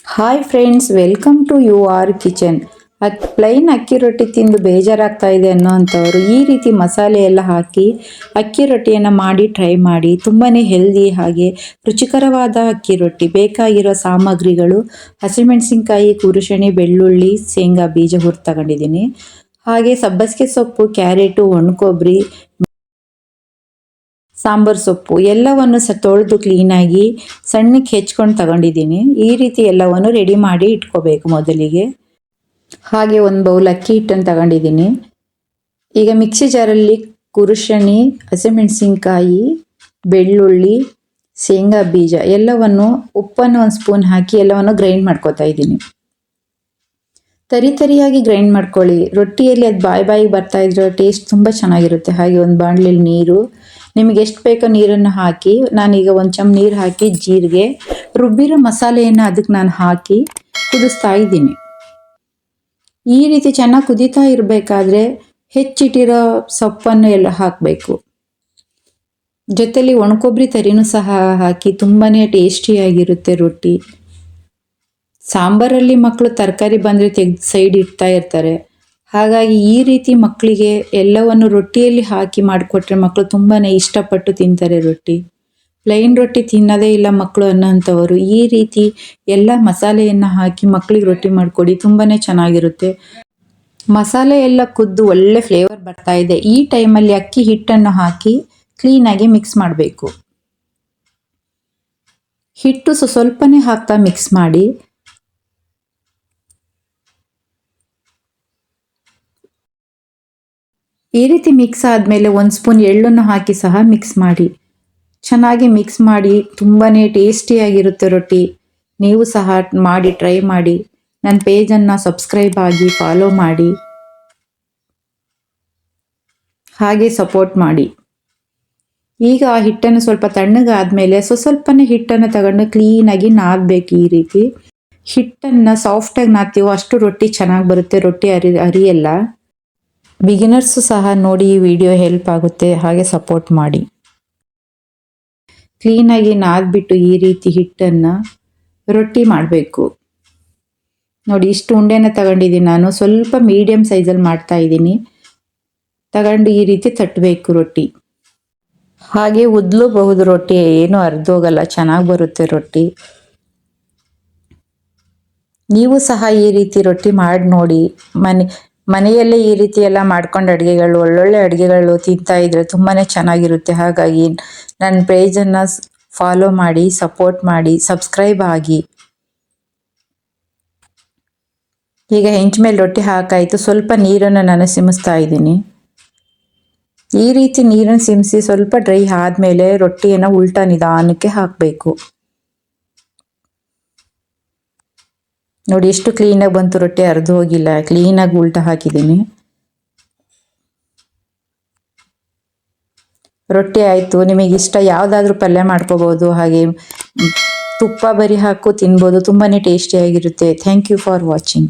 Hi friends, welcome to your kitchen. Plain ಅಕ್ಕಿ ರೊಟ್ಟಿ ತಿಂದು ಬೇಜಾರಾಗ್ತಾ ಇದೆ ಅನ್ನೋವಂಥವ್ರು ಈ ರೀತಿ ಮಸಾಲೆ ಎಲ್ಲ ಹಾಕಿ ಅಕ್ಕಿ ರೊಟ್ಟಿಯನ್ನು ಮಾಡಿ ಟ್ರೈ ಮಾಡಿ. ತುಂಬಾ ಹೆಲ್ದಿ ಹಾಗೆ ರುಚಿಕರವಾದ ಅಕ್ಕಿ ರೊಟ್ಟಿ. ಬೇಕಾಗಿರೋ ಸಾಮಗ್ರಿಗಳು: ಹಸಿಮೆಣಸಿನ್ಕಾಯಿ, ಕುರುಶಣಿ, ಬೆಳ್ಳುಳ್ಳಿ, ಶೇಂಗಾ ಬೀಜ ಹುರಿದು ತಗೊಂಡಿದ್ದೀನಿ. ಹಾಗೆ ಸಬ್ಬಸಿಗೆ ಸೊಪ್ಪು, ಕ್ಯಾರೆಟು, ಒಣಕೊಬ್ಬರಿ, ಸಾಂಬಾರು ಸೊಪ್ಪು ಎಲ್ಲವನ್ನು ತೊಳೆದು ಕ್ಲೀನಾಗಿ ಸಣ್ಣಕ್ಕೆ ಹೆಚ್ಕೊಂಡು ತಗೊಂಡಿದ್ದೀನಿ. ಈ ರೀತಿ ಎಲ್ಲವನ್ನು ರೆಡಿ ಮಾಡಿ ಇಟ್ಕೋಬೇಕು ಮೊದಲಿಗೆ. ಹಾಗೆ ಒಂದು ಬೌಲ್ ಅಕ್ಕಿ ಹಿಟ್ಟನ್ನು ತಗೊಂಡಿದ್ದೀನಿ. ಈಗ ಮಿಕ್ಸಿ ಜಾರಲ್ಲಿ ಕುರುಶಣಿ, ಹಸಿಮೆಣಸಿನ್ಕಾಯಿ, ಬೆಳ್ಳುಳ್ಳಿ, ಶೇಂಗಾ ಬೀಜ ಎಲ್ಲವನ್ನು, ಉಪ್ಪನ್ನು ಒಂದು ಸ್ಪೂನ್ ಹಾಕಿ ಎಲ್ಲವನ್ನು ಗ್ರೈಂಡ್ ಮಾಡ್ಕೊತಾ ಇದ್ದೀನಿ. ತರಿಯಾಗಿ ಗ್ರೈಂಡ್ ಮಾಡ್ಕೊಳ್ಳಿ. ರೊಟ್ಟಿಯಲ್ಲಿ ಅದು ಬಾಯಿ ಬರ್ತಾ ಇದ್ರೆ ಟೇಸ್ಟ್ ತುಂಬ ಚೆನ್ನಾಗಿರುತ್ತೆ. ಹಾಗೆ ಒಂದು ಬಾಣಲೆಯಲ್ಲಿ ನೀರು, ನಿಮಗೆ ಎಷ್ಟು ಬೇಕೋ ನೀರನ್ನು ಹಾಕಿ, ನಾನೀಗ ಒಂದು ಚಮ್ ನೀರು ಹಾಕಿ ಜೀರಿಗೆ, ರುಬ್ಬಿರೋ ಮಸಾಲೆಯನ್ನು ಅದಕ್ಕೆ ನಾನು ಹಾಕಿ ಕುದಿಸ್ತಾ ಇದ್ದೀನಿ. ಈ ರೀತಿ ಚೆನ್ನಾಗಿ ಕುದೀತಾ ಇರಬೇಕಾದ್ರೆ ಹೆಚ್ಚಿಟ್ಟಿರೋ ಸೊಪ್ಪನ್ನು ಎಲ್ಲ ಹಾಕಬೇಕು. ಜೊತೆಲಿ ಒಣಕೊಬ್ಬರಿ ತರಿನೂ ಸಹ ಹಾಕಿ ತುಂಬಾ ಟೇಸ್ಟಿಯಾಗಿರುತ್ತೆ ರೊಟ್ಟಿ. ಸಾಂಬಾರಲ್ಲಿ ಮಕ್ಕಳು ತರಕಾರಿ ಬಂದರೆ ತೆಗೆದು ಸೈಡ್ ಇಡ್ತಾ ಇರ್ತಾರೆ. ಹಾಗಾಗಿ ಈ ರೀತಿ ಮಕ್ಕಳಿಗೆ ಎಲ್ಲವನ್ನು ರೊಟ್ಟಿಯಲ್ಲಿ ಹಾಕಿ ಮಾಡಿಕೊಟ್ರೆ ಮಕ್ಕಳು ತುಂಬಾ ಇಷ್ಟಪಟ್ಟು ತಿಂತಾರೆ ರೊಟ್ಟಿ. ಪ್ಲೈನ್ ರೊಟ್ಟಿ ತಿನ್ನೋದೇ ಇಲ್ಲ ಮಕ್ಕಳು ಅನ್ನೋಂಥವರು ಈ ರೀತಿ ಎಲ್ಲ ಮಸಾಲೆಯನ್ನು ಹಾಕಿ ಮಕ್ಕಳಿಗೆ ರೊಟ್ಟಿ ಮಾಡಿಕೊಡಿ, ತುಂಬಾ ಚೆನ್ನಾಗಿರುತ್ತೆ. ಮಸಾಲೆ ಎಲ್ಲ ಕುದ್ದು ಒಳ್ಳೆ ಫ್ಲೇವರ್ ಬರ್ತಾ ಇದೆ. ಈ ಟೈಮಲ್ಲಿ ಅಕ್ಕಿ ಹಿಟ್ಟನ್ನು ಹಾಕಿ ಕ್ಲೀನಾಗಿ ಮಿಕ್ಸ್ ಮಾಡಬೇಕು. ಹಿಟ್ಟು ಸ್ವಲ್ಪನೇ ಹಾಕ್ತಾ ಮಿಕ್ಸ್ ಮಾಡಿ. ಈ ರೀತಿ ಮಿಕ್ಸ್ ಆದಮೇಲೆ ಒಂದು ಸ್ಪೂನ್ ಎಳ್ಳನ್ನು ಹಾಕಿ ಸಹ ಮಿಕ್ಸ್ ಮಾಡಿ. ಚೆನ್ನಾಗಿ ಮಿಕ್ಸ್ ಮಾಡಿ. ತುಂಬಾ ಟೇಸ್ಟಿಯಾಗಿರುತ್ತೆ ರೊಟ್ಟಿ. ನೀವು ಸಹ ಮಾಡಿ ಟ್ರೈ ಮಾಡಿ. ನನ್ನ ಪೇಜನ್ನು ಸಬ್ಸ್ಕ್ರೈಬ್ ಆಗಿ ಫಾಲೋ ಮಾಡಿ, ಹಾಗೆ ಸಪೋರ್ಟ್ ಮಾಡಿ. ಈಗ ಆ ಹಿಟ್ಟನ್ನು ಸ್ವಲ್ಪ ತಣ್ಣಗಾದ್ಮೇಲೆ ಸ್ವಲ್ಪನೇ ಹಿಟ್ಟನ್ನು ತಗೊಂಡು ಕ್ಲೀನಾಗಿ ನಾದಬೇಕು. ಈ ರೀತಿ ಹಿಟ್ಟನ್ನು ಸಾಫ್ಟಾಗಿ ನಾದ್ತೀವೋ ಅಷ್ಟು ರೊಟ್ಟಿ ಚೆನ್ನಾಗಿ ಬರುತ್ತೆ. ರೊಟ್ಟಿ ಅರಿಯಲ್ಲ. ಬಿಗಿನರ್ಸು ಸಹ ನೋಡಿ ಈ ವಿಡಿಯೋ ಹೆಲ್ಪ್ ಆಗುತ್ತೆ. ಹಾಗೆ ಸಪೋರ್ಟ್ ಮಾಡಿ. ಕ್ಲೀನಾಗಿ ನಾದ್ಬಿಟ್ಟು ಈ ರೀತಿ ಹಿಟ್ಟನ್ನು ರೊಟ್ಟಿ ಮಾಡಬೇಕು. ನೋಡಿ, ಇಷ್ಟು ಉಂಡೆನ ತಗೊಂಡಿದ್ದೀನಿ ನಾನು. ಸ್ವಲ್ಪ ಮೀಡಿಯಮ್ ಸೈಜಲ್ಲಿ ಮಾಡ್ತಾ ಇದ್ದೀನಿ. ತಗೊಂಡು ಈ ರೀತಿ ತಟ್ಟಬೇಕು ರೊಟ್ಟಿ. ಹಾಗೆ ಉದ್ಲೂಬಹುದು ರೊಟ್ಟಿ, ಏನು ಅರ್ಧೋಗಲ್ಲ, ಚೆನ್ನಾಗಿ ಬರುತ್ತೆ ರೊಟ್ಟಿ. ನೀವು ಸಹ ಈ ರೀತಿ ರೊಟ್ಟಿ ಮಾಡಿ ನೋಡಿ. ಮನೆಯಲ್ಲೇ ಈ ರೀತಿ ಎಲ್ಲ ಮಾಡ್ಕೊಂಡು ಅಡುಗೆಗಳು, ಒಳ್ಳೊಳ್ಳೆ ಅಡುಗೆಗಳು ತಿಂತಾ ಇದ್ರೆ ತುಂಬಾ ಚೆನ್ನಾಗಿರುತ್ತೆ. ಹಾಗಾಗಿ ನನ್ನ ಪೇಜನ್ನು ಫಾಲೋ ಮಾಡಿ, ಸಪೋರ್ಟ್ ಮಾಡಿ, ಸಬ್ಸ್ಕ್ರೈಬ್ ಆಗಿ. ಈಗ ಹೆಂಚು ಮೇಲೆ ರೊಟ್ಟಿ ಹಾಕಾಯಿತು. ಸ್ವಲ್ಪ ನೀರನ್ನು ನಾನು ಸಿಮಿಸ್ತಾ ಇದ್ದೀನಿ. ಈ ರೀತಿ ನೀರನ್ನು ಸಿಮಿಸಿ ಸ್ವಲ್ಪ ಡ್ರೈ ಆದಮೇಲೆ ರೊಟ್ಟಿಯನ್ನು ಉಲ್ಟಾ ನಿಧಾನಕ್ಕೆ ಹಾಕಬೇಕು. ನೋಡಿ ಎಷ್ಟು ಕ್ಲೀನಾಗಿ ಬಂತು ರೊಟ್ಟಿ, ಅರ್ಧ ಹೋಗಿಲ್ಲ. ಕ್ಲೀನಾಗಿ ಉಲ್ಟಾ ಹಾಕಿದ್ದೀನಿ. ರೊಟ್ಟಿ ಆಯಿತು. ನಿಮಗಿಷ್ಟ ಯಾವುದಾದ್ರೂ ಪಲ್ಯ ಮಾಡ್ಕೋಬೋದು. ಹಾಗೆ ತುಪ್ಪ ಬರಿ ಹಾಕು ತಿನ್ಬೋದು. ತುಂಬಾ ಟೇಸ್ಟಿಯಾಗಿರುತ್ತೆ. Thank you for watching.